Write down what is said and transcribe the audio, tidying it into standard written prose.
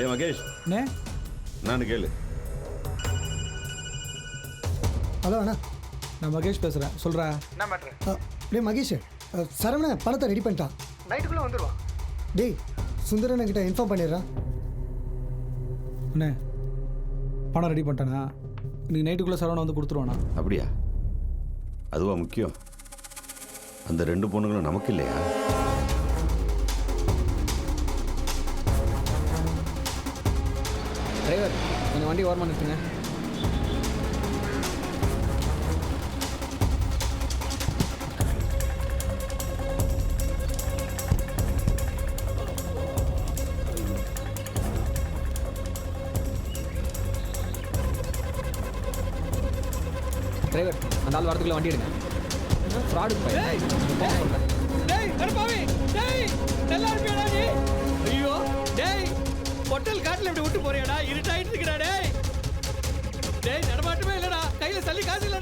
ஏ மகேஷ், அண்ணே நான் கேளு. ஹலோ அண்ணா. நான் மகேஷ் பேசுகிறேன். சொல்கிறா என்ன மேட்ரு? டேய் மகேஷ், சரவணன் பணத்தை ரெடி பண்ணிட்டான். நைட்டுக்குள்ளே வந்துடுவான். டேய் சுந்தரன் கிட்ட இன்ஃபார்ம் பண்ணிடுறான். அண்ணே பணம் ரெடி பண்ணிட்டேண்ணா. இன்னைக்கு நைட்டுக்குள்ளே சரவணன் வந்து கொடுத்துருவாண்ணா. அப்படியா? அதுவா முக்கியம்? அந்த 2 பொண்ணுங்களும் நமக்கு இல்லையா? டிரைவர் கொஞ்சம் வண்டி ஓரமாக நிறுத்துங்க. டிரைவர் அந்த ஆள் வரதுக்குள்ள வண்டி எடுங்க. ஃப்ராடு ஐயோ டேய், ஹோட்டல் காட்டில் இப்படி விட்டு போறியாடா? இருட்டாயிட்டு இருக்கடா. டேய் டேய், நடமாட்டமே இல்லடா. கையில சல்லி காசு இல்ல.